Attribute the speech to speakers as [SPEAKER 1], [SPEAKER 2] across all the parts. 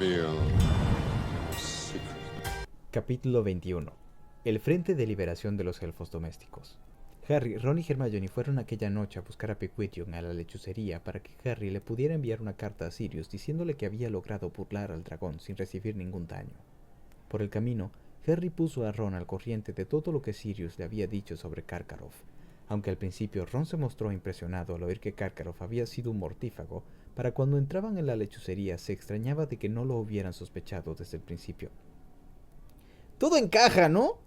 [SPEAKER 1] reveal a secret.
[SPEAKER 2] Capítulo 21. El Frente de Liberación de los Elfos Domésticos. Harry, Ron y Hermione fueron aquella noche a buscar a Pigwidgeon a la lechucería para que Harry le pudiera enviar una carta a Sirius diciéndole que había logrado burlar al dragón sin recibir ningún daño. Por el camino, Harry puso a Ron al corriente de todo lo que Sirius le había dicho sobre Karkaroff. Aunque al principio Ron se mostró impresionado al oír que Karkaroff había sido un mortífago, para cuando entraban en la lechucería se extrañaba de que no lo hubieran sospechado desde el principio.
[SPEAKER 3] «Todo encaja, ¿no?»,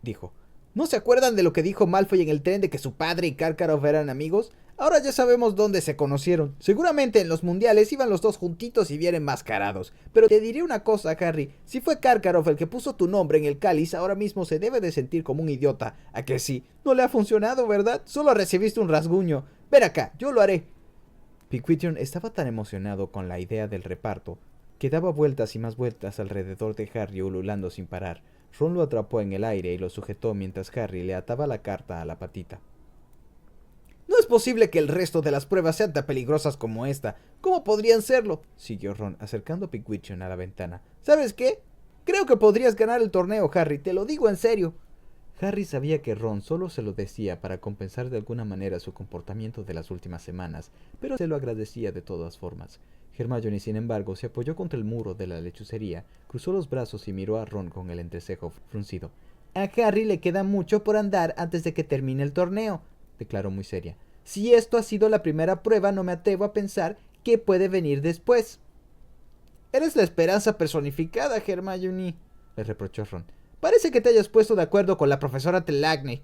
[SPEAKER 3] dijo. «¿No se acuerdan de lo que dijo Malfoy en el tren de que su padre y Karkaroff eran amigos? Ahora ya sabemos dónde se conocieron. Seguramente en los mundiales iban los dos juntitos y bien enmascarados. Pero te diré una cosa, Harry. Si fue Karkaroff el que puso tu nombre en el cáliz, ahora mismo se debe de sentir como un idiota. ¿A que sí? No le ha funcionado, ¿verdad? Solo recibiste un rasguño. Ven acá, yo lo haré».
[SPEAKER 2] Pigwidgeon estaba tan emocionado con la idea del reparto que daba vueltas y más vueltas alrededor de Harry ululando sin parar. Ron lo atrapó en el aire y lo sujetó mientras Harry le ataba la carta a la patita.
[SPEAKER 3] «No es posible que el resto de las pruebas sean tan peligrosas como esta. ¿Cómo podrían serlo?», siguió Ron, acercando a Pigwidgeon a la ventana. «¿Sabes qué? Creo que podrías ganar el torneo, Harry. Te lo digo en serio».
[SPEAKER 2] Harry sabía que Ron solo se lo decía para compensar de alguna manera su comportamiento de las últimas semanas, pero se lo agradecía de todas formas. Hermione, sin embargo, se apoyó contra el muro de la lechucería, cruzó los brazos y miró a Ron con el entrecejo fruncido.
[SPEAKER 3] «A Harry le queda mucho por andar antes de que termine el torneo», declaró muy seria. «Si esto ha sido la primera prueba, no me atrevo a pensar qué puede venir después». «Eres la esperanza personificada, Hermione», le reprochó Ron. «Parece que te hayas puesto de acuerdo con la profesora Trelawney».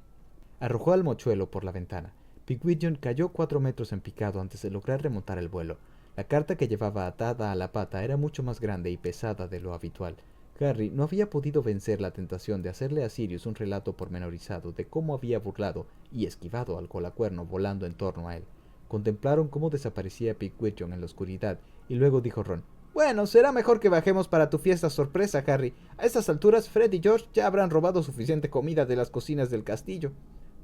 [SPEAKER 2] Arrojó al mochuelo por la ventana. Pigwidgeon cayó 4 metros en picado antes de lograr remontar el vuelo. La carta que llevaba atada a la pata era mucho más grande y pesada de lo habitual. Harry no había podido vencer la tentación de hacerle a Sirius un relato pormenorizado de cómo había burlado y esquivado al colacuerno volando en torno a él. Contemplaron cómo desaparecía Pigwidgeon en la oscuridad y luego dijo Ron:
[SPEAKER 3] «Bueno, será mejor que bajemos para tu fiesta sorpresa, Harry. A estas alturas, Fred y George ya habrán robado suficiente comida de las cocinas del castillo».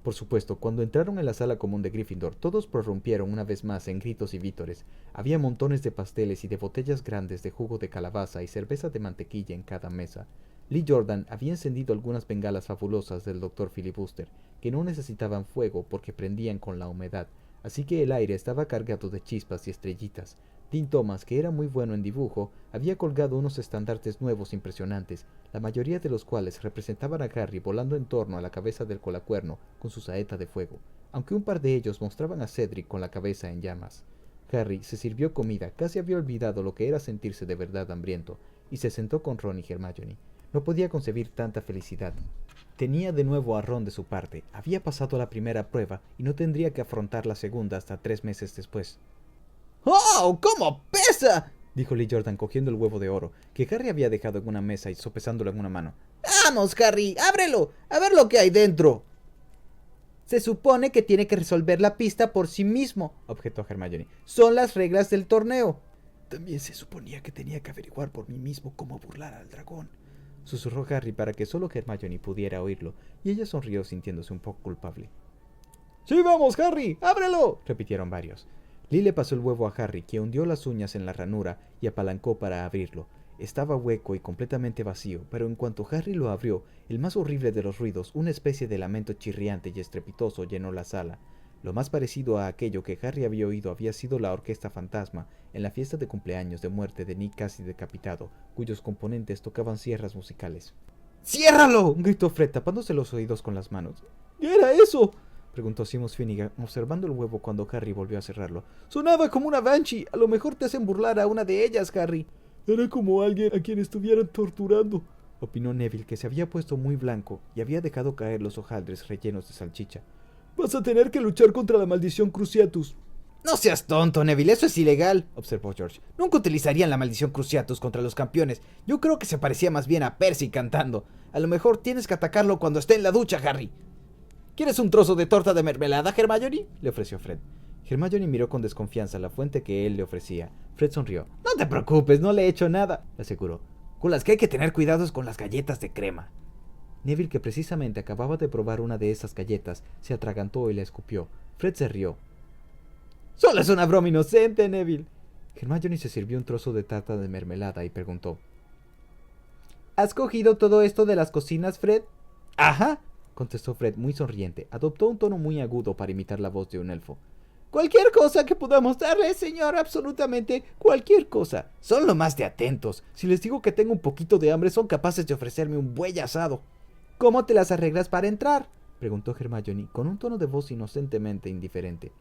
[SPEAKER 2] Por supuesto, cuando entraron en la sala común de Gryffindor, todos prorrumpieron una vez más en gritos y vítores. Había montones de pasteles y de botellas grandes de jugo de calabaza y cerveza de mantequilla en cada mesa. Lee Jordan había encendido algunas bengalas fabulosas del Dr. Filibuster, que no necesitaban fuego porque prendían con la humedad, así que el aire estaba cargado de chispas y estrellitas. Dean Thomas, que era muy bueno en dibujo, había colgado unos estandartes nuevos impresionantes, la mayoría de los cuales representaban a Harry volando en torno a la cabeza del colacuerno con su saeta de fuego, aunque un par de ellos mostraban a Cedric con la cabeza en llamas. Harry se sirvió comida, casi había olvidado lo que era sentirse de verdad hambriento, y se sentó con Ron y Hermione. No podía concebir tanta felicidad. Tenía de nuevo a Ron de su parte, había pasado la primera prueba y no tendría que afrontar la segunda hasta 3 meses después.
[SPEAKER 3] «¡Oh, cómo pesa!»,
[SPEAKER 2] dijo Lee Jordan cogiendo el huevo de oro, que Harry había dejado en una mesa y sopesándolo en una mano.
[SPEAKER 3] «Vamos, Harry, ábrelo, a ver lo que hay dentro». «Se supone que tiene que resolver la pista por sí mismo», objetó Hermione. «Son las reglas del torneo».
[SPEAKER 2] «También se suponía que tenía que averiguar por mí mismo cómo burlar al dragón», susurró Harry para que solo Hermione pudiera oírlo, y ella sonrió sintiéndose un poco culpable.
[SPEAKER 3] «Sí, vamos, Harry, ábrelo»,
[SPEAKER 2] repitieron varios. Lee le pasó el huevo a Harry, que hundió las uñas en la ranura y apalancó para abrirlo. Estaba hueco y completamente vacío, pero en cuanto Harry lo abrió, el más horrible de los ruidos, una especie de lamento chirriante y estrepitoso, llenó la sala. Lo más parecido a aquello que Harry había oído había sido la orquesta fantasma en la fiesta de cumpleaños de muerte de Nick casi decapitado, cuyos componentes tocaban sierras musicales.
[SPEAKER 3] «¡Ciérralo!»,
[SPEAKER 2] gritó Fred tapándose los oídos con las manos.
[SPEAKER 3] «¿Qué era eso?»,
[SPEAKER 2] preguntó Seamus Finnegan, observando el huevo cuando Harry volvió a cerrarlo.
[SPEAKER 3] «Sonaba como una banshee. A lo mejor te hacen burlar a una de ellas, Harry».
[SPEAKER 4] «Era como alguien a quien estuvieran torturando»,
[SPEAKER 2] opinó Neville, que se había puesto muy blanco y había dejado caer los hojaldres rellenos de salchicha.
[SPEAKER 4] «Vas a tener que luchar contra la maldición Cruciatus».
[SPEAKER 3] «No seas tonto, Neville, eso es ilegal», observó George. «Nunca utilizarían la maldición Cruciatus contra los campeones. Yo creo que se parecía más bien a Percy cantando. A lo mejor tienes que atacarlo cuando esté en la ducha, Harry». «¿Quieres un trozo de torta de mermelada, Hermione?», le ofreció Fred.
[SPEAKER 2] Hermione miró con desconfianza la fuente que él le ofrecía. Fred sonrió.
[SPEAKER 3] «No te preocupes, no le he hecho nada», le aseguró. «Con las que hay que tener cuidado es con las galletas de crema».
[SPEAKER 2] Neville, que precisamente acababa de probar una de esas galletas, se atragantó y la escupió. Fred se rió.
[SPEAKER 3] «Solo es una broma inocente, Neville».
[SPEAKER 2] Hermione se sirvió un trozo de tarta de mermelada y preguntó: ¿Has cogido todo esto de las cocinas, Fred?
[SPEAKER 3] Ajá,
[SPEAKER 2] Contestó Fred muy sonriente. Adoptó un tono muy agudo para imitar la voz de un elfo.
[SPEAKER 3] cualquier cosa que podamos darle, señor, absolutamente cualquier cosa. Son lo más de atentos. Si les digo que tengo un poquito de hambre, son capaces de ofrecerme un buey asado.
[SPEAKER 2] ¿Cómo te las arreglas para entrar? Preguntó Hermione con un tono de voz inocentemente indiferente.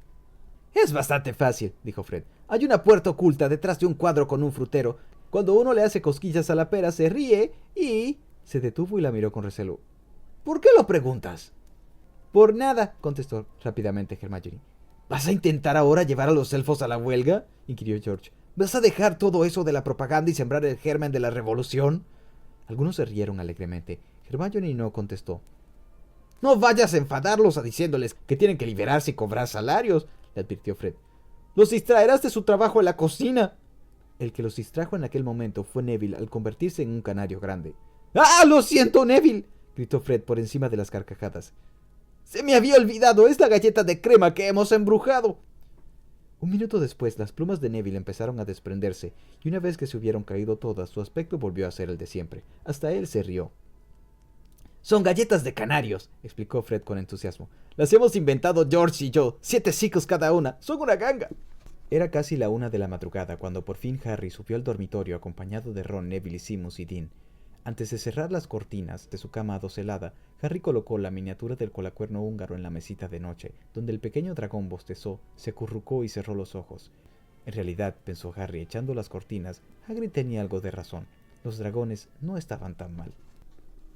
[SPEAKER 3] Es bastante fácil, dijo Fred. Hay una puerta oculta detrás de un cuadro con un frutero. Cuando uno le hace cosquillas a la pera, se ríe y...
[SPEAKER 2] Se detuvo y la miró con recelo.
[SPEAKER 3] ¿Por qué lo preguntas?
[SPEAKER 2] Por nada, contestó rápidamente Hermione.
[SPEAKER 3] ¿Vas a intentar ahora llevar a los elfos a la huelga?, inquirió George. ¿Vas a dejar todo eso de la propaganda y sembrar el germen de la revolución?
[SPEAKER 2] Algunos se rieron alegremente. Hermione no contestó.
[SPEAKER 3] No vayas a enfadarlos diciéndoles que tienen que liberarse y cobrar salarios, le advirtió Fred. Los distraerás de su trabajo en la cocina.
[SPEAKER 2] El que los distrajo en aquel momento fue Neville al convertirse en un canario grande.
[SPEAKER 3] ¡Ah, lo siento, Neville!,
[SPEAKER 2] gritó Fred por encima de las carcajadas.
[SPEAKER 3] Se me había olvidado, es la galleta de crema que hemos embrujado.
[SPEAKER 2] Un minuto después, las plumas de Neville empezaron a desprenderse, y una vez que se hubieron caído todas, su aspecto volvió a ser el de siempre. Hasta él se rió.
[SPEAKER 3] Son galletas de canarios, explicó Fred con entusiasmo. Las hemos inventado George y yo, 7 chicos cada una. Son una ganga.
[SPEAKER 2] Era casi la 1 de la madrugada cuando por fin Harry subió al dormitorio acompañado de Ron, Neville, Seamus y Dean. Antes de cerrar las cortinas de su cama adoselada, Harry colocó la miniatura del colacuerno húngaro en la mesita de noche, donde el pequeño dragón bostezó, se acurrucó y cerró los ojos. En realidad, pensó Harry echando las cortinas, Hagrid tenía algo de razón. Los dragones no estaban tan mal.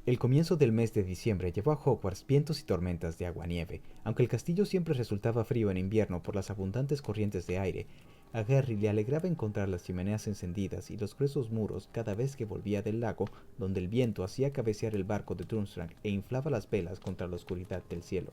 [SPEAKER 2] El comienzo del mes de diciembre llevó a Hogwarts vientos y tormentas de agua-nieve. Aunque el castillo siempre resultaba frío en invierno por las abundantes corrientes de aire, a Harry le alegraba encontrar las chimeneas encendidas y los gruesos muros cada vez que volvía del lago, donde el viento hacía cabecear el barco de Durmstrang e inflaba las velas contra la oscuridad del cielo.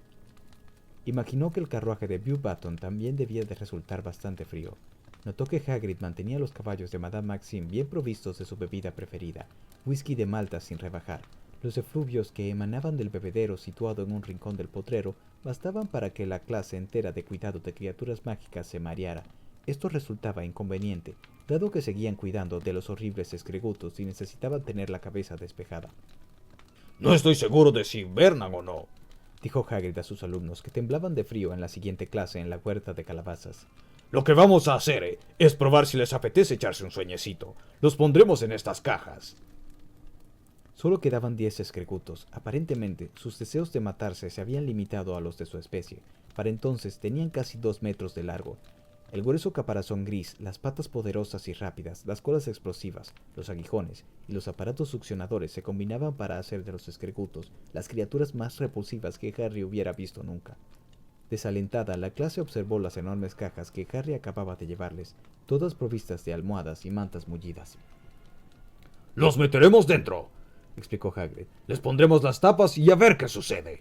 [SPEAKER 2] Imaginó que el carruaje de Beauxbaton también debía de resultar bastante frío. Notó que Hagrid mantenía los caballos de Madame Maxime bien provistos de su bebida preferida, whisky de Malta sin rebajar. Los efluvios que emanaban del bebedero situado en un rincón del potrero bastaban para que la clase entera de cuidado de criaturas mágicas se mareara. Esto resultaba inconveniente, dado que seguían cuidando de los horribles escregutos y necesitaban tener la cabeza despejada.
[SPEAKER 1] No estoy seguro de si invernan o no,
[SPEAKER 2] dijo Hagrid a sus alumnos, que temblaban de frío en la siguiente clase en la huerta de calabazas.
[SPEAKER 1] Lo que vamos a hacer es probar si les apetece echarse un sueñecito. Los pondremos en estas cajas.
[SPEAKER 2] Solo quedaban 10 escregutos. Aparentemente, sus deseos de matarse se habían limitado a los de su especie. Para entonces tenían casi 2 metros de largo. El grueso caparazón gris, las patas poderosas y rápidas, las colas explosivas, los aguijones y los aparatos succionadores se combinaban para hacer de los escregutos las criaturas más repulsivas que Harry hubiera visto nunca. Desalentada, la clase observó las enormes cajas que Harry acababa de llevarles, todas provistas de almohadas y mantas mullidas.
[SPEAKER 1] ¡Los meteremos dentro!,
[SPEAKER 2] explicó Hagrid.
[SPEAKER 1] Les pondremos las tapas y a ver qué sucede.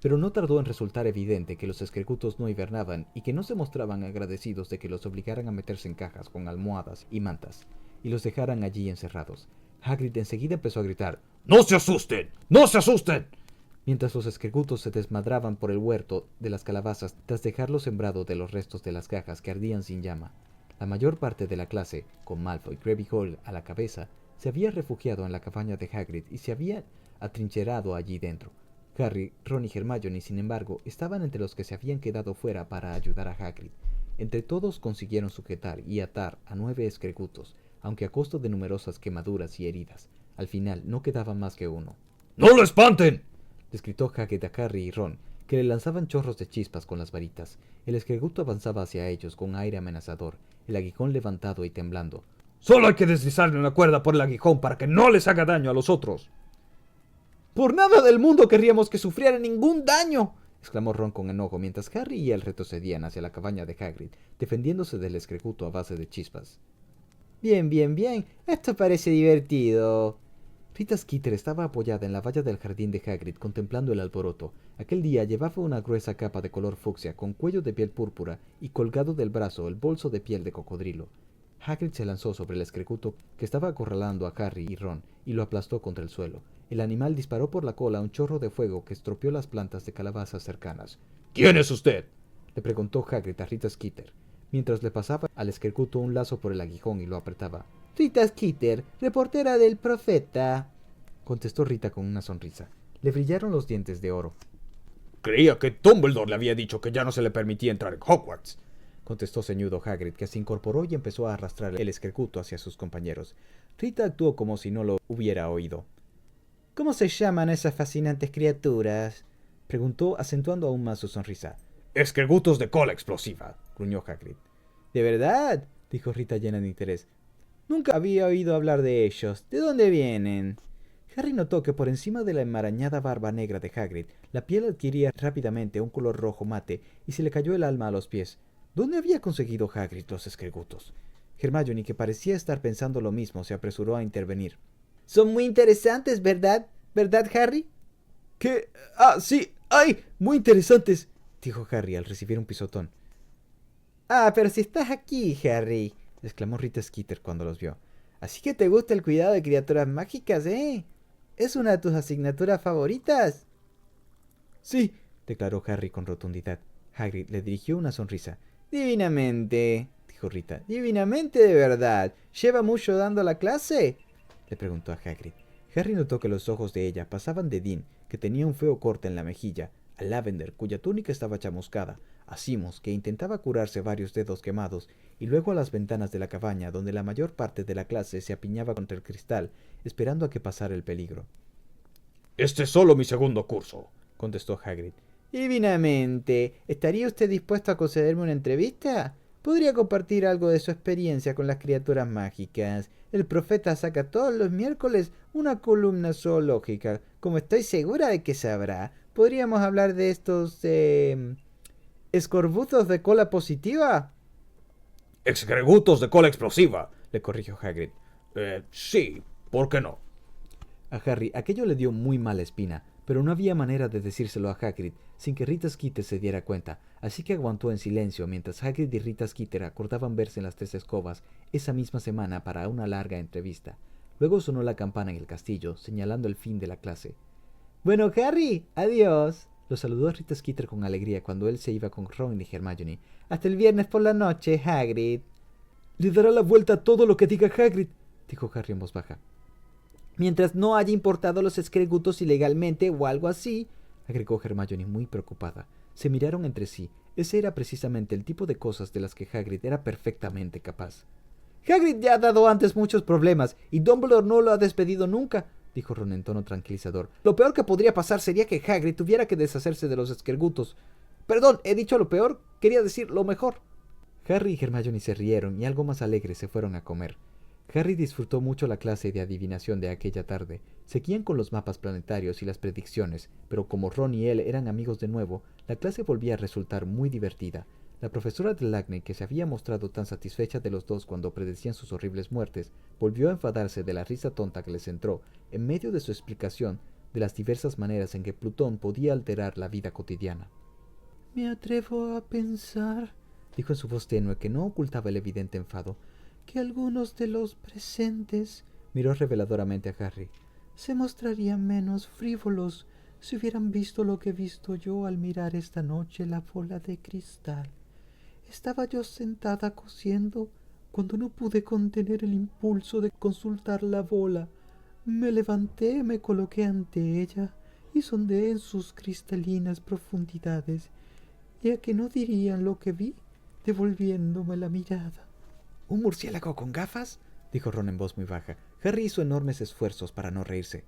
[SPEAKER 2] Pero no tardó en resultar evidente que los escregutos no hibernaban y que no se mostraban agradecidos de que los obligaran a meterse en cajas con almohadas y mantas, y los dejaran allí encerrados. Hagrid enseguida empezó a gritar:
[SPEAKER 1] ¡No se asusten! ¡No se asusten!,
[SPEAKER 2] mientras los escregutos se desmadraban por el huerto de las calabazas tras dejarlo sembrado de los restos de las cajas que ardían sin llama. La mayor parte de la clase, con Malfoy y Crabbe Hall a la cabeza, se había refugiado en la cabaña de Hagrid y se había atrincherado allí dentro. Harry, Ron y Hermione, sin embargo, estaban entre los que se habían quedado fuera para ayudar a Hagrid. Entre todos consiguieron sujetar y atar a 9 escregutos, aunque a costo de numerosas quemaduras y heridas. Al final no quedaba más que uno.
[SPEAKER 1] ¡No lo espanten!,
[SPEAKER 2] les gritó Hagrid a Harry y Ron, que le lanzaban chorros de chispas con las varitas. El escreguto avanzaba hacia ellos con aire amenazador, el aguijón levantado y temblando.
[SPEAKER 1] Solo hay que deslizarle una cuerda por el aguijón para que no les haga daño a los otros.
[SPEAKER 3] ¡Por nada del mundo querríamos que sufriera ningún daño!,
[SPEAKER 2] exclamó Ron con enojo, mientras Harry y él retrocedían hacia la cabaña de Hagrid, defendiéndose del escreguto a base de chispas.
[SPEAKER 3] Bien, esto parece divertido.
[SPEAKER 2] Rita Skeeter estaba apoyada en la valla del jardín de Hagrid contemplando el alboroto. Aquel día llevaba una gruesa capa de color fucsia con cuello de piel púrpura y colgado del brazo el bolso de piel de cocodrilo. Hagrid se lanzó sobre el escreguto que estaba acorralando a Harry y Ron y lo aplastó contra el suelo. El animal disparó por la cola un chorro de fuego que estropeó las plantas de calabazas cercanas.
[SPEAKER 1] ¿Quién es usted?,
[SPEAKER 2] le preguntó Hagrid a Rita Skeeter. mientras le pasaba al esquercuto un lazo por el aguijón y lo apretaba.
[SPEAKER 3] Rita Skeeter, reportera del Profeta,
[SPEAKER 2] contestó Rita con una sonrisa. Le brillaron los dientes de oro.
[SPEAKER 1] Creía que Dumbledore le había dicho que ya no se le permitía entrar en Hogwarts,
[SPEAKER 2] contestó ceñudo Hagrid, que se incorporó y empezó a arrastrar el esquercuto hacia sus compañeros. Rita actuó como si no lo hubiera oído.
[SPEAKER 3] ¿Cómo se llaman esas fascinantes criaturas?,
[SPEAKER 2] preguntó, acentuando aún más su sonrisa.
[SPEAKER 1] Esquergutos de cola explosiva,
[SPEAKER 2] gruñó Hagrid.
[SPEAKER 3] ¿De verdad?,
[SPEAKER 2] dijo Rita llena de interés.
[SPEAKER 3] Nunca había oído hablar de ellos. ¿De dónde vienen?
[SPEAKER 2] Harry notó que por encima de la enmarañada barba negra de Hagrid, la piel adquiría rápidamente un color rojo mate y se le cayó el alma a los pies. ¿Dónde había conseguido Hagrid los esquergutos? Hermione, que parecía estar pensando lo mismo, se apresuró a intervenir.
[SPEAKER 3] Son muy interesantes, ¿verdad? ¿Verdad, Harry?
[SPEAKER 4] ¿Qué? ¡Ah, sí! ¡Ay! ¡Muy interesantes!,
[SPEAKER 2] dijo Harry al recibir un pisotón.
[SPEAKER 3] Ah, pero si estás aquí, Harry,
[SPEAKER 2] exclamó Rita Skeeter cuando los vio.
[SPEAKER 3] Así que te gusta el cuidado de criaturas mágicas, ¿eh? ¿Es una de tus asignaturas favoritas?
[SPEAKER 4] Sí,
[SPEAKER 2] declaró Harry con rotundidad. Hagrid le dirigió una sonrisa.
[SPEAKER 3] Divinamente, dijo Rita. Divinamente de verdad. ¿Lleva mucho dando la clase?,
[SPEAKER 2] le preguntó a Hagrid. Harry notó que los ojos de ella pasaban de Dean, que tenía un feo corte en la mejilla, a Lavender, cuya túnica estaba chamuscada, a Seamus, que intentaba curarse varios dedos quemados, y luego a las ventanas de la cabaña, donde la mayor parte de la clase se apiñaba contra el cristal, esperando a que pasara el peligro.
[SPEAKER 1] Este es solo mi segundo curso,
[SPEAKER 2] contestó Hagrid.
[SPEAKER 3] Divinamente. ¿Estaría usted dispuesto a concederme una entrevista? ¿Podría compartir algo de su experiencia con las criaturas mágicas? El Profeta saca todos los miércoles una columna zoológica, como estoy segura de que sabrá. ¿Podríamos hablar de estos, escorbutos de cola positiva?
[SPEAKER 1] Esquergutos de cola explosiva, le corrigió Hagrid. Sí, ¿por qué no?
[SPEAKER 2] A Harry aquello le dio muy mala espina, pero no había manera de decírselo a Hagrid sin que Rita Skeeter se diera cuenta, así que aguantó en silencio mientras Hagrid y Rita Skeeter acordaban verse en las 3 escobas esa misma semana para una larga entrevista. Luego sonó la campana en el castillo, señalando el fin de la clase.
[SPEAKER 3] Bueno, Harry, adiós.
[SPEAKER 2] Lo saludó Rita Skeeter con alegría cuando él se iba con Ron y Hermione.
[SPEAKER 3] Hasta el viernes por la noche, Hagrid.
[SPEAKER 4] Le dará la vuelta a todo lo que diga Hagrid,
[SPEAKER 2] dijo Harry en voz baja.
[SPEAKER 3] Mientras no haya importado los esquergutos ilegalmente o algo así,
[SPEAKER 2] agregó Hermione muy preocupada. Se miraron entre sí. Ese era precisamente el tipo de cosas de las que Hagrid era perfectamente capaz.
[SPEAKER 3] Hagrid ya ha dado antes muchos problemas y Dumbledore no lo ha despedido nunca,
[SPEAKER 2] dijo Ron en tono tranquilizador.
[SPEAKER 3] Lo peor que podría pasar sería que Hagrid tuviera que deshacerse de los esquergutos. Perdón, he dicho lo peor, quería decir lo mejor.
[SPEAKER 2] Harry y Hermione se rieron y algo más alegres se fueron a comer. Harry disfrutó mucho la clase de adivinación de aquella tarde. Seguían con los mapas planetarios y las predicciones, pero como Ron y él eran amigos de nuevo, la clase volvía a resultar muy divertida. La profesora Trelawney, que se había mostrado tan satisfecha de los dos cuando predecían sus horribles muertes, volvió a enfadarse de la risa tonta que les entró en medio de su explicación de las diversas maneras en que Plutón podía alterar la vida cotidiana.
[SPEAKER 3] Me atrevo a pensar,
[SPEAKER 2] dijo en su voz tenue que no ocultaba el evidente enfado,
[SPEAKER 3] que algunos de los presentes,
[SPEAKER 2] miró reveladoramente a Harry,
[SPEAKER 3] se mostrarían menos frívolos si hubieran visto lo que he visto yo al mirar esta noche la bola de cristal. Estaba yo sentada cosiendo cuando no pude contener el impulso de consultar la bola. Me levanté, me coloqué ante ella y sondeé en sus cristalinas profundidades. ¿Y a que no dirían lo que vi, devolviéndome la mirada?
[SPEAKER 2] ¿Un murciélago con gafas?, dijo Ron en voz muy baja. Harry hizo enormes esfuerzos para no reírse.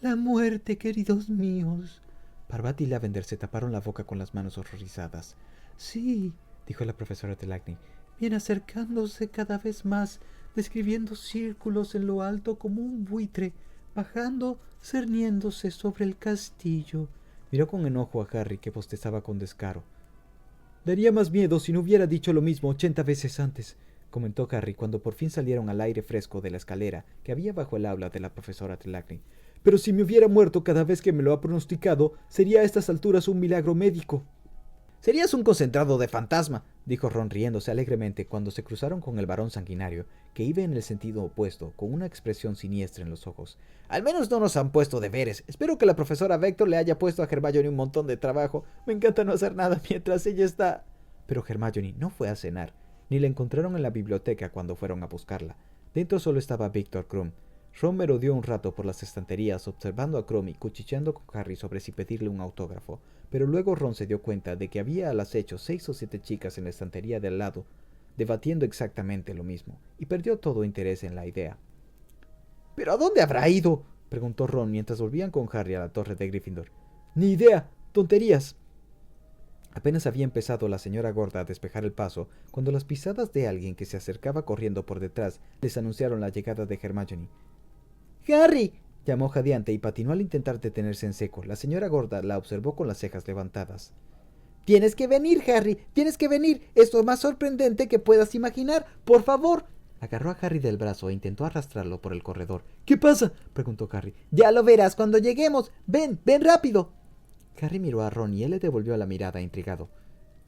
[SPEAKER 3] La muerte, queridos míos.
[SPEAKER 2] Parvati y Lavender se taparon la boca con las manos horrorizadas.
[SPEAKER 3] Sí,
[SPEAKER 2] dijo la profesora Trelawney.
[SPEAKER 3] Viene acercándose cada vez más, describiendo círculos en lo alto como un buitre, bajando, cerniéndose sobre el castillo.
[SPEAKER 2] Miró con enojo a Harry, que bostezaba con descaro.
[SPEAKER 4] Daría más miedo si no hubiera dicho lo mismo 80 veces antes,
[SPEAKER 2] comentó Harry cuando por fin salieron al aire fresco de la escalera que había bajo el aula de la profesora Trelawney.
[SPEAKER 4] Pero si me hubiera muerto cada vez que me lo ha pronosticado, sería a estas alturas un milagro médico.
[SPEAKER 3] Serías un concentrado de fantasma,
[SPEAKER 2] dijo Ron riéndose alegremente cuando se cruzaron con el varón sanguinario, que iba en el sentido opuesto, con una expresión siniestra en los ojos.
[SPEAKER 3] Al menos no nos han puesto deberes. Espero que la profesora Vector le haya puesto a Hermione un montón de trabajo. Me encanta no hacer nada mientras ella está...
[SPEAKER 2] Pero Hermione no fue a cenar. ni la encontraron en la biblioteca cuando fueron a buscarla. Dentro solo estaba Víctor Krum. Ron merodeó un rato por las estanterías observando a Krum y cuchicheando con Harry sobre si pedirle un autógrafo, pero luego Ron se dio cuenta de que había al acecho 6 o 7 chicas en la estantería de al lado, debatiendo exactamente lo mismo, y perdió todo interés en la idea.
[SPEAKER 3] ¿Pero a dónde habrá ido?,
[SPEAKER 2] preguntó Ron mientras volvían con Harry a la torre de Gryffindor.
[SPEAKER 4] Ni idea. Tonterías.
[SPEAKER 2] Apenas había empezado la señora gorda a despejar el paso, cuando las pisadas de alguien que se acercaba corriendo por detrás les anunciaron la llegada de Hermione.
[SPEAKER 3] ¡Harry!,
[SPEAKER 2] llamó jadeante y patinó al intentar detenerse en seco. La señora gorda la observó con las cejas levantadas.
[SPEAKER 3] Tienes que venir, Harry, tienes que venir. Es lo más sorprendente que puedas imaginar. Por favor.
[SPEAKER 2] Agarró a Harry del brazo e intentó arrastrarlo por el corredor.
[SPEAKER 4] ¿Qué pasa?,
[SPEAKER 2] preguntó Harry.
[SPEAKER 3] Ya lo verás cuando lleguemos. Ven, ven rápido.
[SPEAKER 2] Harry miró a Ron y él le devolvió la mirada intrigado.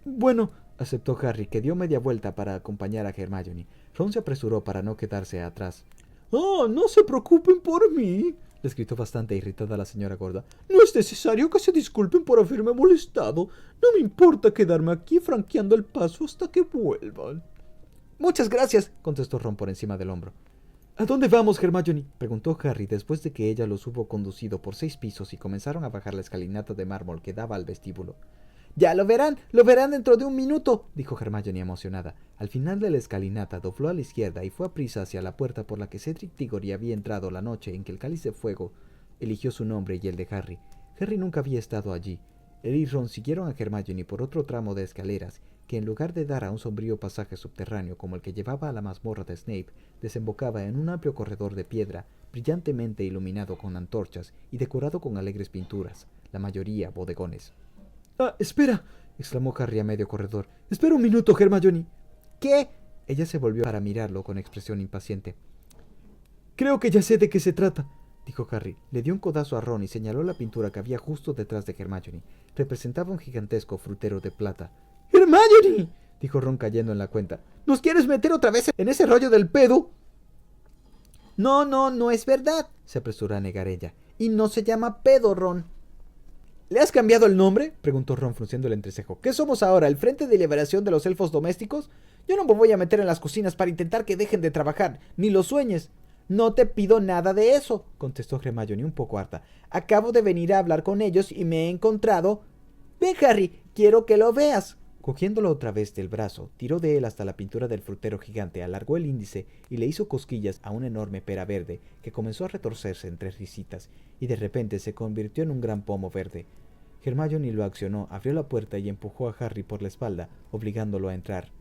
[SPEAKER 4] Bueno,
[SPEAKER 2] aceptó Harry, que dio media vuelta para acompañar a Hermione. Ron se apresuró para no quedarse atrás.
[SPEAKER 4] ¡Oh, no se preocupen por mí!,
[SPEAKER 2] les gritó bastante irritada la señora gorda.
[SPEAKER 4] No es necesario que se disculpen por haberme molestado. No me importa quedarme aquí franqueando el paso hasta que vuelvan.
[SPEAKER 3] Muchas gracias,
[SPEAKER 2] contestó Ron por encima del hombro.
[SPEAKER 4] ¿A dónde vamos, Hermione?,
[SPEAKER 2] preguntó Harry después de que ella los hubo conducido por 6 pisos y comenzaron a bajar la escalinata de mármol que daba al vestíbulo.
[SPEAKER 3] Ya lo verán dentro de un minuto,
[SPEAKER 2] dijo Hermione emocionada. Al final de la escalinata dobló a la izquierda y fue a prisa hacia la puerta por la que Cedric Diggory había entrado la noche en que el cáliz de fuego eligió su nombre y el de Harry. Harry nunca había estado allí. Él y Ron siguieron a Hermione por otro tramo de escaleras que, en lugar de dar a un sombrío pasaje subterráneo como el que llevaba a la mazmorra de Snape, desembocaba en un amplio corredor de piedra brillantemente iluminado con antorchas y decorado con alegres pinturas, la mayoría bodegones.
[SPEAKER 4] ¡Ah, espera!,
[SPEAKER 2] exclamó Harry a medio corredor.
[SPEAKER 4] ¡Espera un minuto, Hermione!
[SPEAKER 3] ¿Qué?
[SPEAKER 2] Ella se volvió para mirarlo con expresión impaciente.
[SPEAKER 4] Creo que ya sé de qué se trata,
[SPEAKER 2] dijo Harry. Le dio un codazo a Ron y señaló la pintura que había justo detrás de Hermione. Representaba un gigantesco frutero de plata.
[SPEAKER 4] ¡Hermione!,
[SPEAKER 2] dijo Ron cayendo en la cuenta.
[SPEAKER 3] ¿Nos quieres meter otra vez en ese rollo del pedo? No, no es verdad,
[SPEAKER 2] se apresuró a negar ella.
[SPEAKER 3] Y no se llama pedo, Ron.
[SPEAKER 4] ¿Le has cambiado el nombre?,
[SPEAKER 2] preguntó Ron frunciendo el entrecejo.
[SPEAKER 3] ¿Qué somos ahora, el Frente de Liberación de los Elfos Domésticos? Yo no me voy a meter en las cocinas para intentar que dejen de trabajar, ni lo sueñes. No te pido nada de eso,
[SPEAKER 2] contestó Hermione un poco harta.
[SPEAKER 3] Acabo de venir a hablar con ellos y me he encontrado... Ven, Harry, quiero que lo veas.
[SPEAKER 2] Cogiéndolo otra vez del brazo, tiró de él hasta la pintura del frutero gigante, alargó el índice y le hizo cosquillas a una enorme pera verde que comenzó a retorcerse en 3 risitas y de repente se convirtió en un gran pomo verde. Hermione lo accionó, abrió la puerta y empujó a Harry por la espalda, obligándolo a entrar.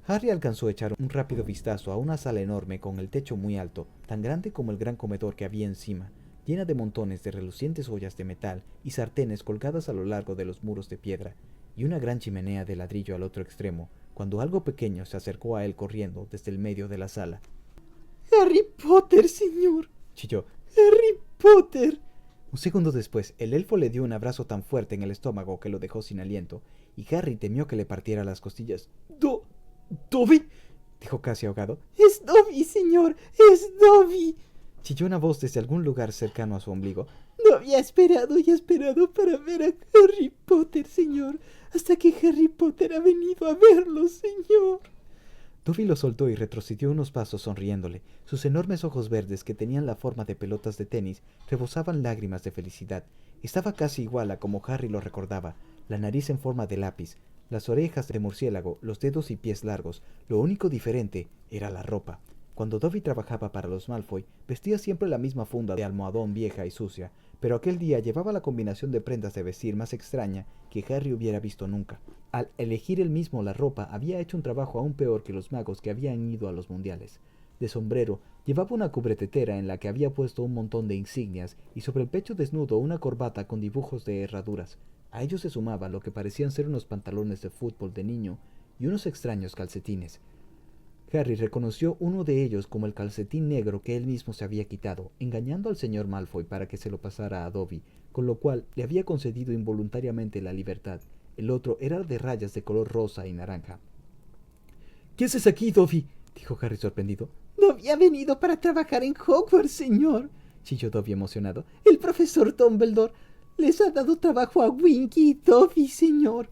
[SPEAKER 2] Harry alcanzó a echar un rápido vistazo a una sala enorme con el techo muy alto, tan grande como el gran comedor que había encima, llena de montones de relucientes ollas de metal y sartenes colgadas a lo largo de los muros de piedra, y una gran chimenea de ladrillo al otro extremo, cuando algo pequeño se acercó a él corriendo desde el medio de la sala.
[SPEAKER 3] ¡Harry Potter, señor!,
[SPEAKER 2] chilló.
[SPEAKER 3] ¡Harry Potter!
[SPEAKER 2] Un segundo después, el elfo le dio un abrazo tan fuerte en el estómago que lo dejó sin aliento, y Harry temió que le partiera las costillas.
[SPEAKER 4] ¿Dobby?,
[SPEAKER 2] dijo casi ahogado.
[SPEAKER 3] ¡Es Dobby, señor! ¡Es Dobby!
[SPEAKER 2] Chilló una voz desde algún lugar cercano a su ombligo.
[SPEAKER 3] No había esperado y esperado para ver a Harry Potter, señor, hasta que Harry Potter ha venido a verlo, señor.
[SPEAKER 2] Dobby lo soltó y retrocedió unos pasos sonriéndole. Sus enormes ojos verdes, que tenían la forma de pelotas de tenis, rebosaban lágrimas de felicidad. Estaba casi igual a como Harry lo recordaba, la nariz en forma de lápiz, las orejas de murciélago, los dedos y pies largos. Lo único diferente era la ropa. Cuando Dobby trabajaba para los Malfoy, vestía siempre la misma funda de almohadón vieja y sucia, pero aquel día llevaba la combinación de prendas de vestir más extraña que Harry hubiera visto nunca. Al elegir él mismo la ropa, había hecho un trabajo aún peor que los magos que habían ido a los mundiales. De sombrero, llevaba una cubretetera en la que había puesto un montón de insignias y sobre el pecho desnudo una corbata con dibujos de herraduras. A ello se sumaba lo que parecían ser unos pantalones de fútbol de niño y unos extraños calcetines. Harry reconoció uno de ellos como el calcetín negro que él mismo se había quitado, engañando al señor Malfoy para que se lo pasara a Dobby, con lo cual le había concedido involuntariamente la libertad. El otro era de rayas de color rosa y naranja.
[SPEAKER 4] ¿Qué haces aquí, Dobby?,
[SPEAKER 2] dijo Harry sorprendido.
[SPEAKER 3] Dobby ha venido para trabajar en Hogwarts, señor,
[SPEAKER 2] chilló Dobby emocionado.
[SPEAKER 3] El profesor Dumbledore les ha dado trabajo a Winky y Dobby, señor.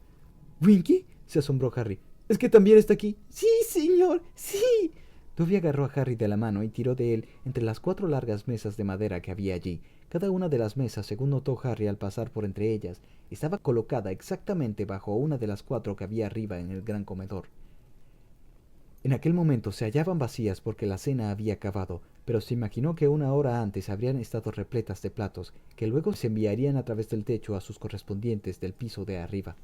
[SPEAKER 2] ¿Winky?, se asombró Harry. ¿Es que también está aquí?
[SPEAKER 3] Sí, señor, sí.
[SPEAKER 2] Dobby agarró a Harry de la mano y tiró de él entre las 4 largas mesas de madera que había allí. Cada una de las mesas, según notó Harry al pasar por entre ellas, estaba colocada exactamente bajo una de las 4 que había arriba en el gran comedor. En aquel momento se hallaban vacías porque la cena había acabado, pero se imaginó que 1 hora antes habrían estado repletas de platos, que luego se enviarían a través del techo a sus correspondientes del piso de arriba.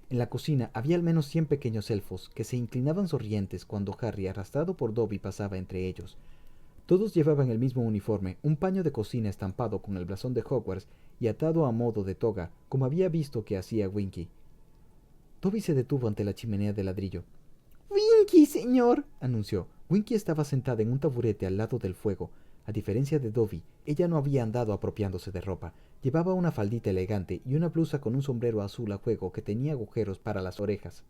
[SPEAKER 2] En la cocina había al menos 100 pequeños elfos, que se inclinaban sonrientes cuando Harry, arrastrado por Dobby, pasaba entre ellos. Todos llevaban el mismo uniforme, un paño de cocina estampado con el blasón de Hogwarts y atado a modo de toga, como había visto que hacía Winky. Dobby se detuvo ante la chimenea de ladrillo.
[SPEAKER 3] Winky, señor,
[SPEAKER 2] anunció. Winky estaba sentada en un taburete al lado del fuego. A diferencia de Dobby, ella no había andado apropiándose de ropa. Llevaba una faldita elegante y una blusa con un sombrero azul a juego que tenía agujeros para las orejas.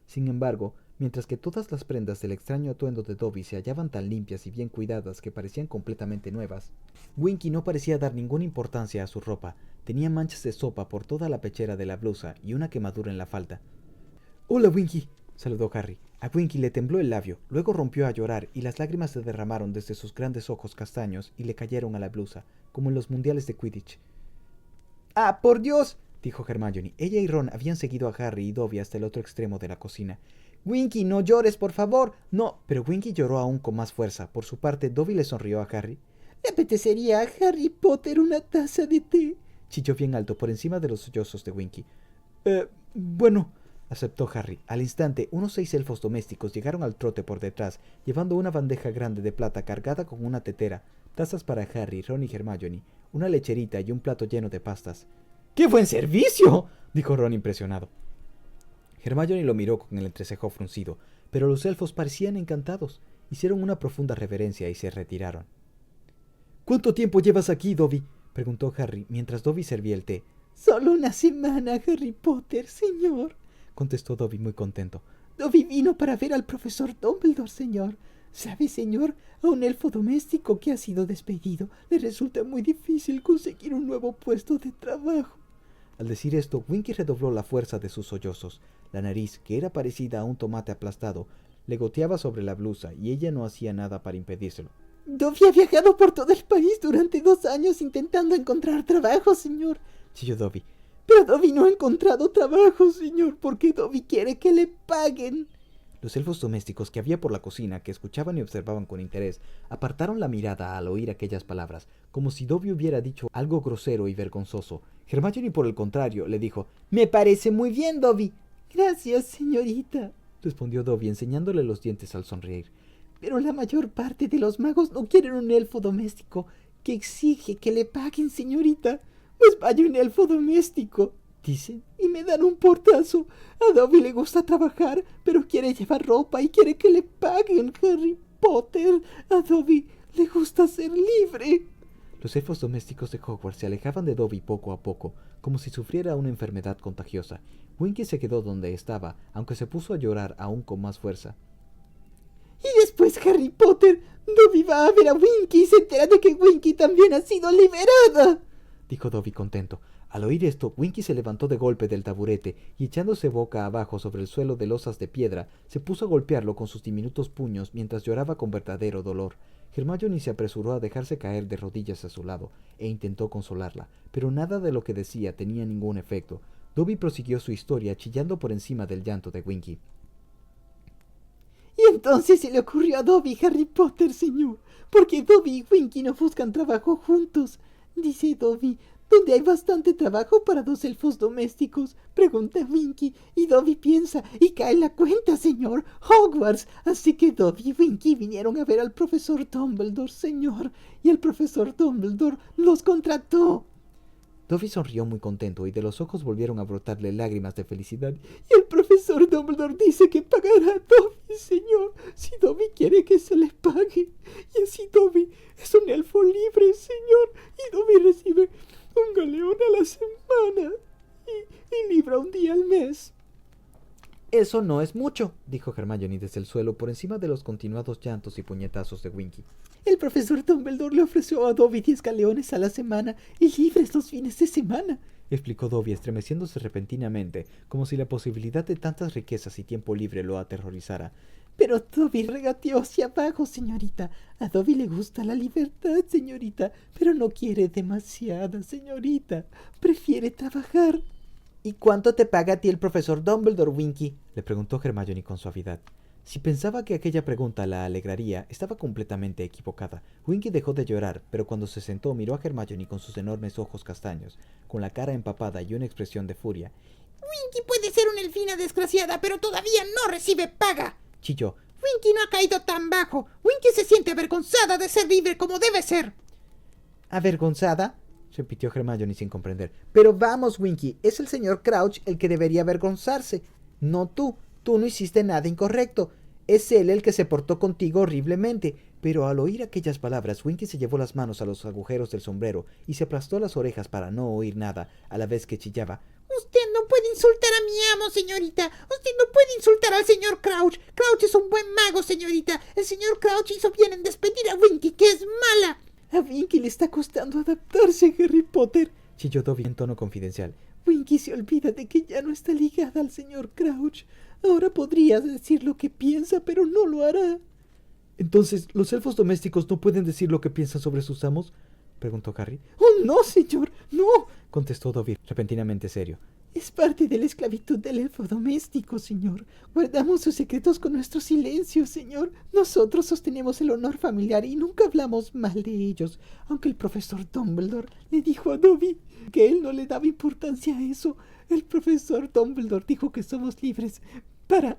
[SPEAKER 2] Sin embargo, mientras que todas las prendas del extraño atuendo de Dobby se hallaban tan limpias y bien cuidadas que parecían completamente nuevas, Winky no parecía dar ninguna importancia a su ropa. Tenía manchas de sopa por toda la pechera de la blusa y una quemadura en la falda.
[SPEAKER 3] «Hola, Winky»,
[SPEAKER 2] saludó Harry. A Winky le tembló el labio, luego rompió a llorar y las lágrimas se derramaron desde sus grandes ojos castaños y le cayeron a la blusa, como en los mundiales de Quidditch.
[SPEAKER 3] «¡Ah, por Dios!»,
[SPEAKER 2] dijo Hermione. Ella y Ron habían seguido a Harry y Dobby hasta el otro extremo de la cocina.
[SPEAKER 3] «Winky, no llores, por favor, no».
[SPEAKER 2] Pero Winky lloró aún con más fuerza. Por su parte, Dobby le sonrió a Harry.
[SPEAKER 3] «¿Le apetecería a Harry Potter una taza de té?»,
[SPEAKER 2] chilló bien alto por encima de los sollozos de Winky. Bueno, aceptó Harry. Al instante, unos 6 elfos domésticos llegaron al trote por detrás, llevando una bandeja grande de plata cargada con una tetera, tazas para Harry, Ron y Hermione, una lecherita y un plato lleno de pastas.
[SPEAKER 3] ¡Qué buen servicio!,
[SPEAKER 2] dijo Ron impresionado. Hermione lo miró con el entrecejo fruncido, pero los elfos parecían encantados. Hicieron una profunda reverencia y se retiraron.
[SPEAKER 3] «¿Cuánto tiempo llevas aquí, Dobby?»,
[SPEAKER 2] preguntó Harry mientras Dobby servía el té.
[SPEAKER 3] «Solo una semana, Harry Potter, señor»,
[SPEAKER 2] contestó Dobby muy contento.
[SPEAKER 3] «Dobby vino para ver al profesor Dumbledore, señor. ¿Sabe, señor? A un elfo doméstico que ha sido despedido le resulta muy difícil conseguir un nuevo puesto de trabajo».
[SPEAKER 2] Al decir esto, Winky redobló la fuerza de sus sollozos. La nariz, que era parecida a un tomate aplastado, le goteaba sobre la blusa y ella no hacía nada para impedírselo.
[SPEAKER 3] «Dobby ha viajado por todo el país durante 2 años intentando encontrar trabajo, señor»,
[SPEAKER 2] chilló Dobby.
[SPEAKER 3] «Pero Dobby no ha encontrado trabajo, señor, porque Dobby quiere que le paguen».
[SPEAKER 2] Los elfos domésticos que había por la cocina, que escuchaban y observaban con interés, apartaron la mirada al oír aquellas palabras, como si Dobby hubiera dicho algo grosero y vergonzoso. Hermione, por el contrario, le dijo:
[SPEAKER 3] «Me parece muy bien, Dobby». «Gracias, señorita»,
[SPEAKER 2] respondió Dobby, enseñándole los dientes al sonreír.
[SPEAKER 3] «Pero la mayor parte de los magos no quieren un elfo doméstico que exige que le paguen, señorita. Pues vaya un elfo doméstico, dicen, y me dan un portazo. A Dobby le gusta trabajar, pero quiere llevar ropa y quiere que le paguen, Harry Potter. A Dobby le gusta ser libre».
[SPEAKER 2] Los elfos domésticos de Hogwarts se alejaban de Dobby poco a poco, como si sufriera una enfermedad contagiosa. Winky se quedó donde estaba, aunque se puso a llorar aún con más fuerza.
[SPEAKER 3] «Y después, Harry Potter, Dobby va a ver a Winky y se entera de que Winky también ha sido liberada»,
[SPEAKER 2] dijo Dobby contento. Al oír esto, Winky se levantó de golpe del taburete y, echándose boca abajo sobre el suelo de losas de piedra, se puso a golpearlo con sus diminutos puños mientras lloraba con verdadero dolor. Hermione se apresuró a dejarse caer de rodillas a su lado e intentó consolarla, pero nada de lo que decía tenía ningún efecto. Dobby prosiguió su historia chillando por encima del llanto de Winky.
[SPEAKER 3] «Y entonces se le ocurrió a Dobby, Harry Potter, señor, porque Dobby y Winky no buscan trabajo juntos. Dice Dobby: «¿Dónde hay bastante trabajo para 2 elfos domésticos?», pregunta Winky, y Dobby piensa y cae en la cuenta, señor. «Hogwarts». Así que Dobby y Winky vinieron a ver al profesor Dumbledore, señor, y el profesor Dumbledore los contrató».
[SPEAKER 2] Dobby sonrió muy contento y de los ojos volvieron a brotarle lágrimas de felicidad.
[SPEAKER 3] «Y el profesor Dumbledore dice que pagará a Dobby, señor, si Dobby quiere que se le pague. Y así Dobby es un elfo libre, señor, y Dobby recibe un galeón a la semana y libra un día al mes».
[SPEAKER 2] «Eso no es mucho», dijo Hermione desde el suelo por encima de los continuados llantos y puñetazos de Winky.
[SPEAKER 3] «El profesor Dumbledore le ofreció a Dobby 10 galeones a la semana y libres los fines de semana».
[SPEAKER 2] explicó Dobby, estremeciéndose repentinamente, como si la posibilidad de tantas riquezas y tiempo libre lo aterrorizara.
[SPEAKER 4] Pero Dobby regateó hacia abajo, señorita. A Dobby le gusta la libertad, señorita, pero no quiere demasiada, señorita. Prefiere trabajar.
[SPEAKER 3] ¿Y cuánto te paga a ti el profesor Dumbledore, Winky?
[SPEAKER 2] Le preguntó Hermione con suavidad. Si pensaba que aquella pregunta la alegraría, estaba completamente equivocada. Winky dejó de llorar, pero cuando se sentó miró a Hermione con sus enormes ojos castaños, con la cara empapada y una expresión de furia.
[SPEAKER 5] Winky puede ser una elfina desgraciada, pero todavía no recibe paga.
[SPEAKER 2] Chilló.
[SPEAKER 5] Winky no ha caído tan bajo. Winky se siente avergonzada de ser libre como debe ser.
[SPEAKER 3] ¿Avergonzada?
[SPEAKER 2] Repitió Hermione sin comprender.
[SPEAKER 3] Pero vamos, Winky, es el señor Crouch el que debería avergonzarse, no tú. Tú no hiciste nada incorrecto. Es él el que se portó contigo horriblemente.
[SPEAKER 2] Pero al oír aquellas palabras, Winky se llevó las manos a los agujeros del sombrero y se aplastó las orejas para no oír nada, a la vez que chillaba.
[SPEAKER 5] Usted no puede insultar a mi amo, señorita. Usted no puede insultar al señor Crouch. Crouch es un buen mago, señorita. El señor Crouch hizo bien en despedir a Winky, que es mala.
[SPEAKER 4] A Winky le está costando adaptarse, Harry Potter,
[SPEAKER 2] chilló Dobby en tono confidencial.
[SPEAKER 4] Winky se olvida de que ya no está ligada al señor Crouch. Ahora podría decir lo que piensa, pero no lo hará.
[SPEAKER 2] ¿Entonces los elfos domésticos no pueden decir lo que piensan sobre sus amos? Preguntó Harry.
[SPEAKER 4] ¡Oh, no, señor! ¡No!
[SPEAKER 2] Contestó Dobby, repentinamente serio.
[SPEAKER 4] Es parte de la esclavitud del elfo doméstico, señor. Guardamos sus secretos con nuestro silencio, señor. Nosotros sostenemos el honor familiar y nunca hablamos mal de ellos. Aunque el profesor Dumbledore le dijo a Dobby que él no le daba importancia a eso. El profesor Dumbledore dijo que somos libres para...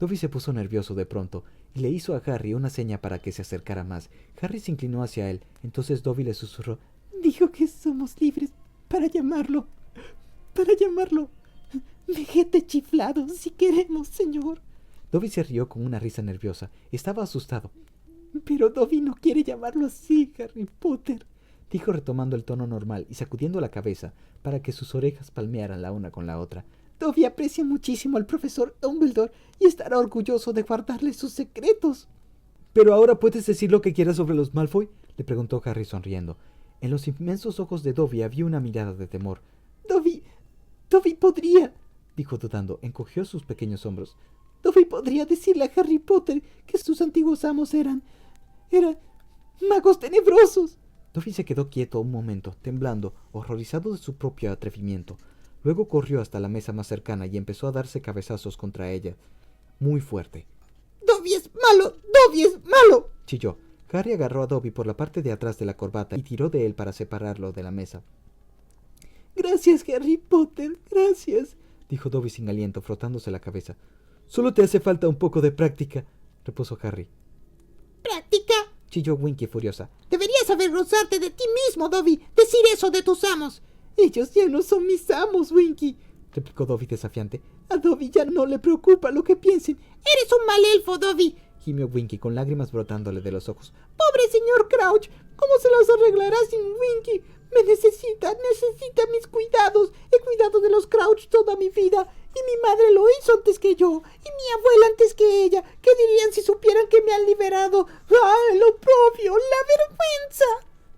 [SPEAKER 2] Dobby se puso nervioso de pronto y le hizo a Harry una seña para que se acercara más. Harry se inclinó hacia él. Entonces Dobby le susurró.
[SPEAKER 4] Dijo que somos libres para llamarlo vejete chiflado, si queremos, señor.
[SPEAKER 2] Dobby se rió con una risa nerviosa. Estaba asustado.
[SPEAKER 4] Pero Dobby no quiere llamarlo así, Harry Potter,
[SPEAKER 2] dijo retomando el tono normal y sacudiendo la cabeza para que sus orejas palmearan la una con la otra.
[SPEAKER 4] Dobby aprecia muchísimo al profesor Dumbledore y estará orgulloso de guardarle sus secretos.
[SPEAKER 2] ¿Pero ahora puedes decir lo que quieras sobre los Malfoy?, le preguntó Harry sonriendo. En los inmensos ojos de Dobby había una mirada de temor.
[SPEAKER 4] Dobby podría,
[SPEAKER 2] dijo dudando. Encogió sus pequeños hombros.
[SPEAKER 4] Dobby podría decirle a Harry Potter que sus antiguos amos eran magos tenebrosos.
[SPEAKER 2] Dobby se quedó quieto un momento, temblando, horrorizado de su propio atrevimiento. Luego corrió hasta la mesa más cercana y empezó a darse cabezazos contra ella, muy fuerte.
[SPEAKER 5] ¡Dobby es malo! ¡Dobby es malo!,
[SPEAKER 2] chilló. Harry agarró a Dobby por la parte de atrás de la corbata y tiró de él para separarlo de la mesa.
[SPEAKER 4] «Gracias, Harry Potter, gracias»,
[SPEAKER 2] dijo Dobby sin aliento, frotándose la cabeza. «Solo te hace falta un poco de práctica», repuso Harry.
[SPEAKER 5] ¿Práctica?,
[SPEAKER 2] chilló Winky furiosa.
[SPEAKER 5] «Deberías avergonzarte de ti mismo, Dobby, decir eso de tus amos».
[SPEAKER 4] «Ellos ya no son mis amos, Winky»,
[SPEAKER 2] replicó Dobby desafiante.
[SPEAKER 4] «A Dobby ya no le preocupa lo que piensen».
[SPEAKER 5] «Eres un mal elfo, Dobby»,
[SPEAKER 2] gimió Winky con lágrimas brotándole de los ojos.
[SPEAKER 4] «Pobre señor Crouch, ¿cómo se los arreglará sin Winky? Me necesita mis cuidados. He cuidado de los Crouch toda mi vida. Y mi madre lo hizo antes que yo. Y mi abuela antes que ella. ¿Qué dirían si supieran que me han liberado? ¡Ah, el oprobio! ¡La vergüenza!».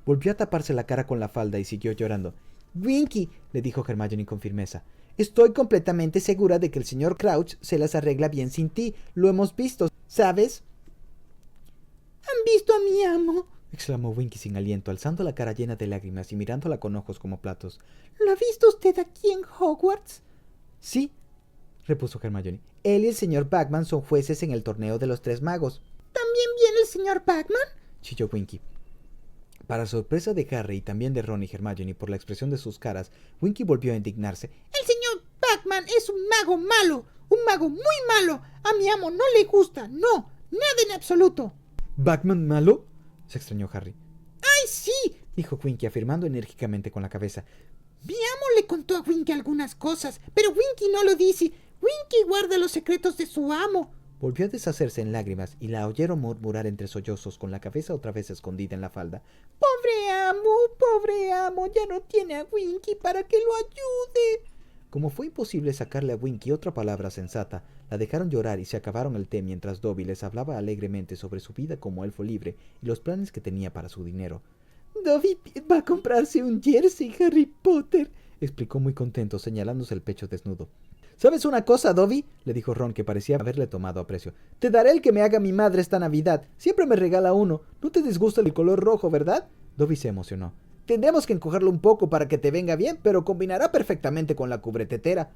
[SPEAKER 2] Volvió a taparse la cara con la falda y siguió llorando.
[SPEAKER 3] «Winky», le dijo Hermione con firmeza, «estoy completamente segura de que el señor Crouch se las arregla bien sin ti. Lo hemos visto, ¿sabes?».
[SPEAKER 4] «¿Han visto a mi amo?»,
[SPEAKER 2] exclamó Winky sin aliento, alzando la cara llena de lágrimas y mirándola con ojos como platos.
[SPEAKER 4] «¿Lo ha visto usted aquí en Hogwarts?».
[SPEAKER 3] «Sí», repuso Hermione. «Él y el señor Bagman son jueces en el torneo de los 3 magos».
[SPEAKER 5] «¿También viene el señor Bagman?»,
[SPEAKER 2] chilló Winky. Para sorpresa de Harry y también de Ron y Hermione por la expresión de sus caras, Winky volvió a indignarse.
[SPEAKER 5] «El señor Bagman es un mago malo, un mago muy malo. A mi amo no le gusta, no, nada en absoluto».
[SPEAKER 2] «¿Bagman malo?», se extrañó Harry.
[SPEAKER 5] «¡Ay, sí!»,
[SPEAKER 2] dijo Winky afirmando enérgicamente con la cabeza.
[SPEAKER 5] «Mi amo le contó a Winky algunas cosas, pero Winky no lo dice. Winky guarda los secretos de su amo».
[SPEAKER 2] Volvió a deshacerse en lágrimas y la oyeron murmurar entre sollozos con la cabeza otra vez escondida en la falda.
[SPEAKER 4] Pobre amo, ya no tiene a Winky para que lo ayude».
[SPEAKER 2] Como fue imposible sacarle a Winky otra palabra sensata, la dejaron llorar y se acabaron el té mientras Dobby les hablaba alegremente sobre su vida como elfo libre y los planes que tenía para su dinero.
[SPEAKER 4] Dobby va a comprarse un jersey, Harry Potter,
[SPEAKER 2] explicó muy contento, señalándose el pecho desnudo.
[SPEAKER 3] ¿Sabes una cosa, Dobby?, le dijo Ron, que parecía haberle tomado aprecio. Te daré el que me haga mi madre esta Navidad. Siempre me regala uno. No te disgusta el color rojo, ¿verdad?
[SPEAKER 2] Dobby se emocionó.
[SPEAKER 3] Tendremos que encogerlo un poco para que te venga bien, pero combinará perfectamente con la cubretetera.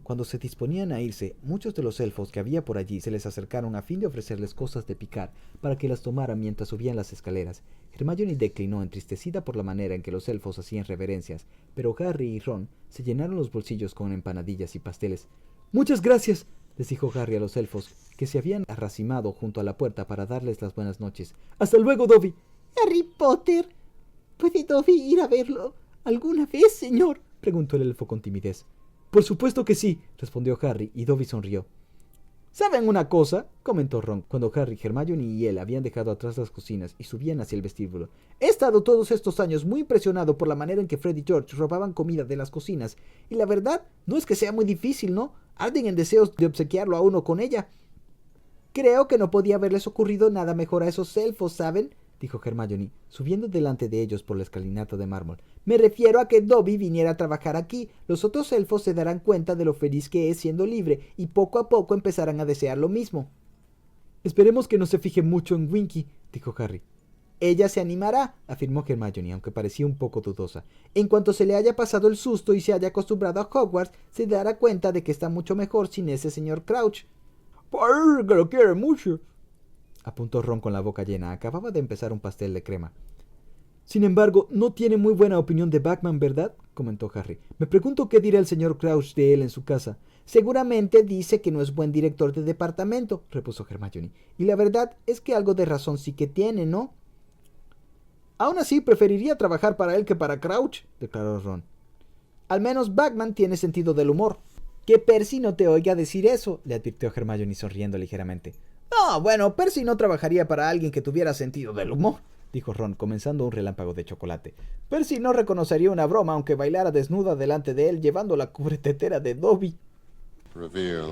[SPEAKER 2] Cuando se disponían a irse, muchos de los elfos que había por allí se les acercaron a fin de ofrecerles cosas de picar para que las tomaran mientras subían las escaleras. Hermione declinó, entristecida por la manera en que los elfos hacían reverencias, pero Harry y Ron se llenaron los bolsillos con empanadillas y pasteles. «Muchas gracias», les dijo Harry a los elfos, que se habían arracimado junto a la puerta para darles las buenas noches. «Hasta luego, Dobby».
[SPEAKER 4] Harry Potter, ¿puede Dobby ir a verlo alguna vez, señor?,
[SPEAKER 2] preguntó el elfo con timidez. «Por supuesto que sí», respondió Harry, y Dobby sonrió.
[SPEAKER 3] ¿Saben una cosa?,
[SPEAKER 2] comentó Ron, cuando Harry, Hermione y él habían dejado atrás las cocinas y subían hacia el vestíbulo.
[SPEAKER 3] He estado todos estos años muy impresionado por la manera en que Fred y George robaban comida de las cocinas, y la verdad no es que sea muy difícil, ¿no? Arden en deseos de obsequiarlo a uno con ella. Creo que no podía haberles ocurrido nada mejor a esos elfos, ¿saben?, dijo Hermione, subiendo delante de ellos por la escalinata de mármol. Me refiero a que Dobby viniera a trabajar aquí. Los otros elfos se darán cuenta de lo feliz que es siendo libre y poco a poco empezarán a desear lo mismo.
[SPEAKER 2] Esperemos que no se fije mucho en Winky, dijo Harry.
[SPEAKER 3] Ella se animará, afirmó Hermione, aunque parecía un poco dudosa. En cuanto se le haya pasado el susto y se haya acostumbrado a Hogwarts, se dará cuenta de que está mucho mejor sin ese señor Crouch.
[SPEAKER 1] Parece que lo quiere mucho,
[SPEAKER 2] apuntó Ron con la boca llena. Acababa de empezar un pastel de crema. Sin embargo, no tiene muy buena opinión de Bagman, ¿verdad?, comentó Harry. Me pregunto qué dirá el señor Crouch de él en su casa.
[SPEAKER 3] Seguramente dice que no es buen director de departamento, repuso Hermione. Y la verdad es que algo de razón sí que tiene, ¿no?
[SPEAKER 1] Aún así, preferiría trabajar para él que para Crouch, declaró Ron.
[SPEAKER 3] Al menos Bagman tiene sentido del humor. Que Percy no te oiga decir eso, le advirtió Hermione sonriendo ligeramente. No, bueno, Percy no trabajaría para alguien que tuviera sentido del humor, dijo Ron, comenzando un relámpago de chocolate. Percy no reconocería una broma aunque bailara desnuda delante de él llevando la cubretetera de Dobby.
[SPEAKER 6] Reveal.